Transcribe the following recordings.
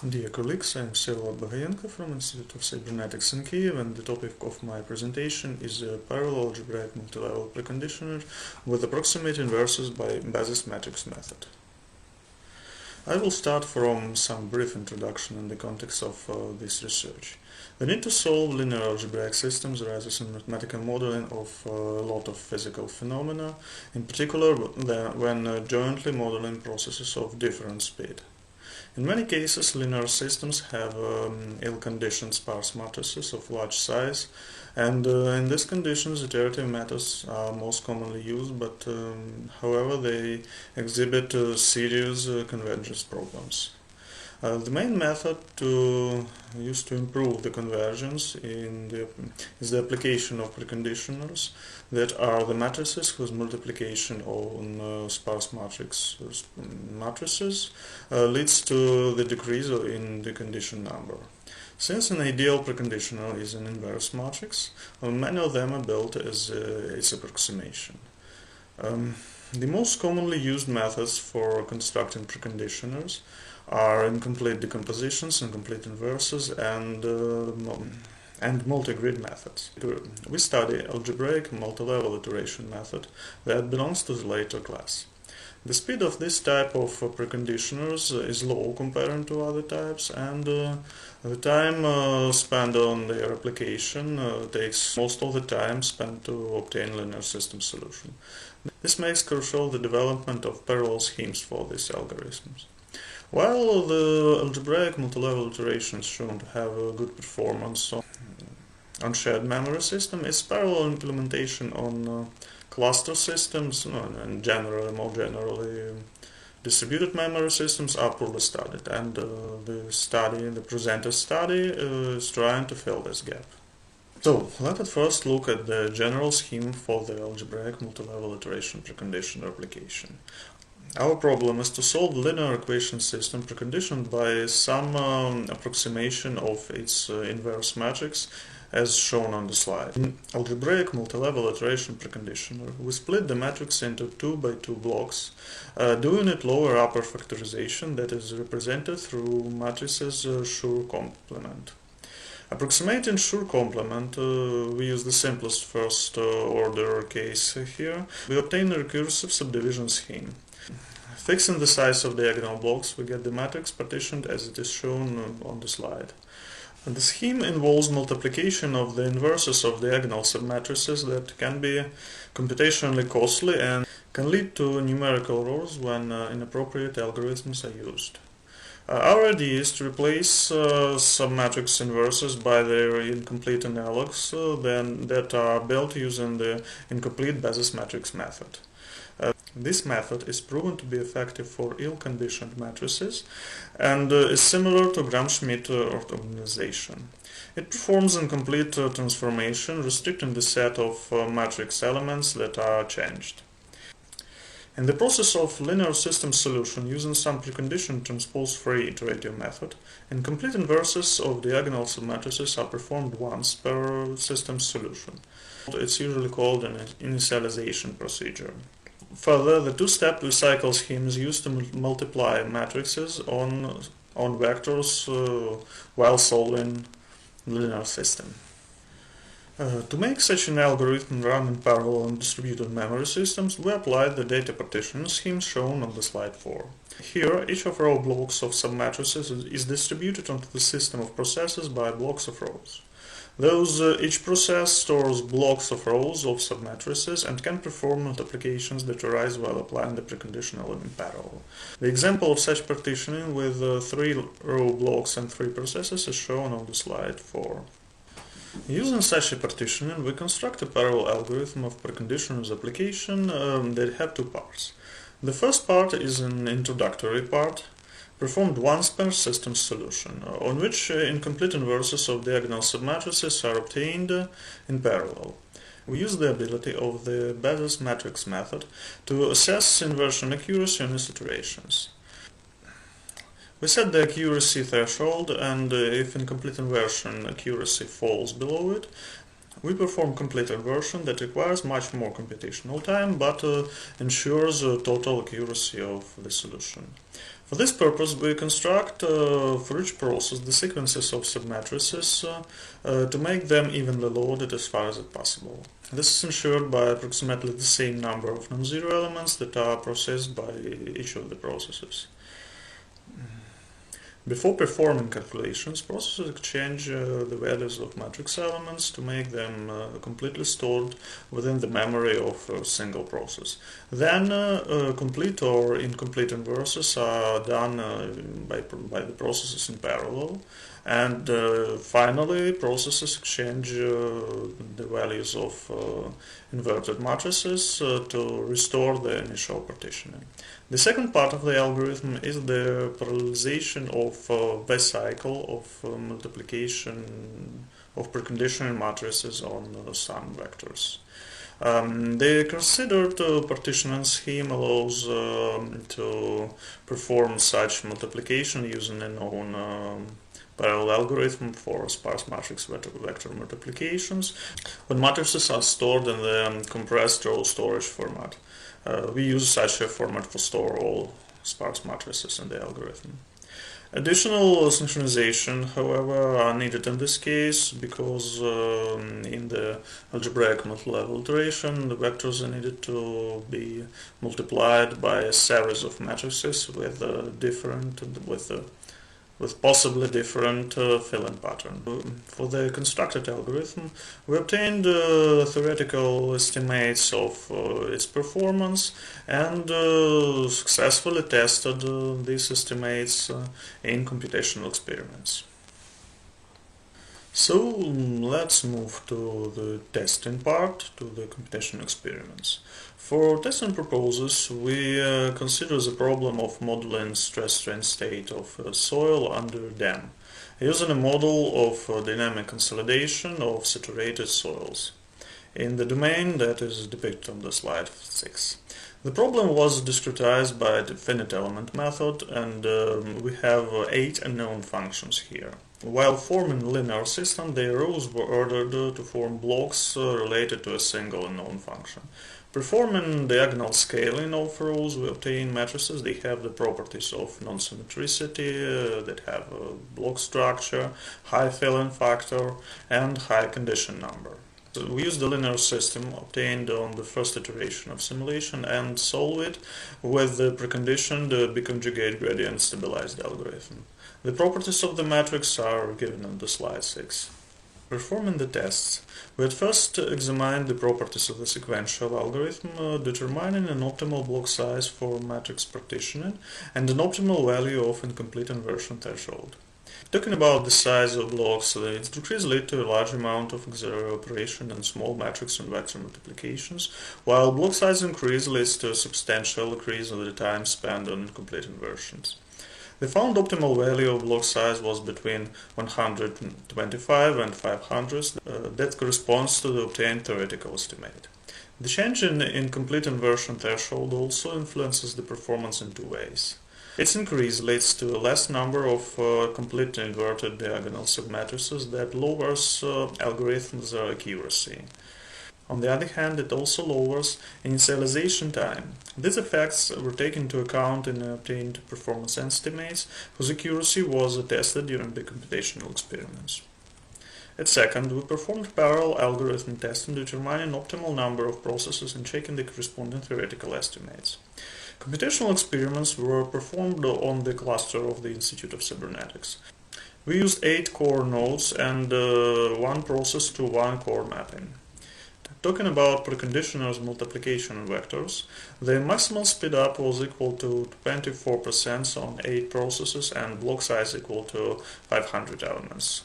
Dear colleagues, I am Sela Baghayenko from Institute of Cybernetics in Kiev, and the topic of my presentation is a parallel algebraic multilevel preconditioner with approximate inverses by basis matrix method. I will start from some brief introduction in the context of this research. The need to solve linear algebraic systems arises in mathematical modeling of a lot of physical phenomena, in particular when jointly modeling processes of different speed. In many cases, linear systems have ill-conditioned sparse matrices of large size, and in these conditions iterative methods are most commonly used, but however they exhibit serious convergence problems. The main method used to improve the convergence is the application of preconditioners that are the matrices whose multiplication on sparse matrices leads to the decrease in the condition number. Since an ideal preconditioner is an inverse matrix, many of them are built as its approximation. The most commonly used methods for constructing preconditioners are incomplete decompositions, incomplete inverses, and multi-grid methods. We study algebraic multilevel iteration method that belongs to the later class. The speed of this type of preconditioners is low compared to other types, and the time spent on their application takes most of the time spent to obtain linear system solution. This makes crucial the development of parallel schemes for these algorithms. While the algebraic multilevel iteration is shown to have a good performance on shared memory system, its parallel implementation on cluster systems and more generally distributed memory systems are poorly studied, and the presented study is trying to fill this gap. So, let us first look at the general scheme for the algebraic multilevel iteration preconditioner application. Our problem is to solve the linear equation system preconditioned by some approximation of its inverse matrix as shown on the slide. In algebraic multilevel iteration preconditioner, we split the matrix into 2 by 2 blocks, doing it lower upper factorization that is represented through matrices Schur complement. Approximating Schur complement, we use the simplest first order case here. We obtain a recursive subdivision scheme. Fixing the size of diagonal blocks, we get the matrix partitioned as it is shown on the slide. The scheme involves multiplication of the inverses of diagonal submatrices that can be computationally costly and can lead to numerical errors when inappropriate algorithms are used. Our idea is to replace submatrix inverses by their incomplete analogs that are built using the incomplete basis matrix method. This method is proven to be effective for ill-conditioned matrices and is similar to Gram-Schmidt orthogonalization. It performs incomplete transformation, restricting the set of matrix elements that are changed. In the process of linear system solution using some preconditioned transpose-free iterative method, incomplete inverses of diagonal submatrices are performed once per system solution. It's usually called an initialization procedure. Further, the two-step recycle scheme is used to multiply matrices on vectors while solving the linear system. To make such an algorithm run in parallel in distributed memory systems, we applied the data partitioning scheme shown on the slide 4. Here, each of row blocks of submatrices is distributed onto the system of processes by blocks of rows. Each process stores blocks of rows of submatrices and can perform multiplications that arise while applying the preconditional in parallel. The example of such partitioning with 3 row blocks and 3 processes is shown on the slide 4. Using such a partitioning, we construct a parallel algorithm of preconditioners application that have 2 parts. The first part is an introductory part, performed once per system solution, on which incomplete inverses of diagonal submatrices are obtained in parallel. We use the ability of the basis matrix method to assess inversion accuracy on its iterations. We set the accuracy threshold, and if incomplete inversion accuracy falls below it, we perform complete inversion that requires much more computational time but ensures total accuracy of the solution. For this purpose, we construct for each process the sequences of submatrices to make them evenly loaded as far as it possible. This is ensured by approximately the same number of non-zero elements that are processed by each of the processes. Before performing calculations, processes exchange the values of matrix elements to make them completely stored within the memory of a single process. Then complete or incomplete inverses are done by the processes in parallel. And finally, processes exchange the values of inverted matrices to restore the initial partitioning. The second part of the algorithm is the parallelization of the cycle of multiplication of preconditioning matrices on some vectors. The considered partitioning scheme allows to perform such multiplication using a known parallel algorithm for sparse matrix vector multiplications when matrices are stored in the compressed row storage format. We use such a format for store all sparse matrices in the algorithm. Additional synchronization, however, are needed in this case because in the algebraic multilevel iteration, the vectors are needed to be multiplied by a series of matrices with possibly different fill-in pattern. For the constructed algorithm, we obtained theoretical estimates of its performance and successfully tested these estimates in computational experiments. So let's move to the testing part, to the computational experiments. For testing purposes, we consider the problem of modeling stress-strain state of soil under dam, using a model of dynamic consolidation of saturated soils in the domain that is depicted on the slide 6. The problem was discretized by the finite element method, and we have 8 unknown functions here. While forming a linear system, the rows were ordered to form blocks related to a single unknown function. Performing diagonal scaling of rows, we obtain matrices. They have the properties of non-symmetricity, that have a block structure, high fill-in factor, and high condition number. So we use the linear system obtained on the first iteration of simulation and solve it with the preconditioned biconjugate gradient stabilized algorithm. The properties of the matrix are given on the slide 6. Performing the tests, we at first examined the properties of the sequential algorithm, determining an optimal block size for matrix partitioning and an optimal value of incomplete inversion threshold. Talking about the size of blocks, its decrease led to a large amount of auxiliary operation and small matrix and vector multiplications, while block size increase leads to a substantial increase in the time spent on incomplete inversions. The found optimal value of block size was between 125 and 500. That corresponds to the obtained theoretical estimate. The change in incomplete inversion threshold also influences the performance in two ways. Its increase leads to a less number of completely inverted diagonal submatrices that lowers algorithm's accuracy. On the other hand, it also lowers initialization time. These effects were taken into account in obtained performance estimates, whose accuracy was tested during the computational experiments. At second, we performed parallel algorithm testing to determine an optimal number of processes and checking the corresponding theoretical estimates. Computational experiments were performed on the cluster of the Institute of Cybernetics. We used 8 core nodes and 1 process to 1 core mapping. Talking about preconditioners, multiplication and vectors, the maximal speedup was equal to 24% on 8 processes and block size equal to 500 elements.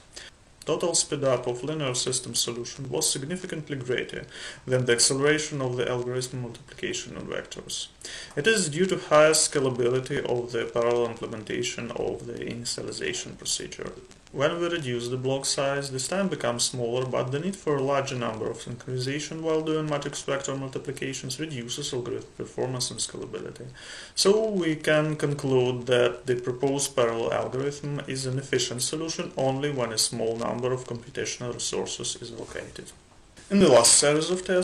Total speedup of linear system solution was significantly greater than the acceleration of the algorithm multiplication on vectors. It is due to higher scalability of the parallel implementation of the initialization procedure. When we reduce the block size, this time becomes smaller, but the need for a larger number of synchronization while doing matrix vector multiplications reduces algorithm performance and scalability. So we can conclude that the proposed parallel algorithm is an efficient solution only when a small number of computational resources is allocated. In the last series of tests,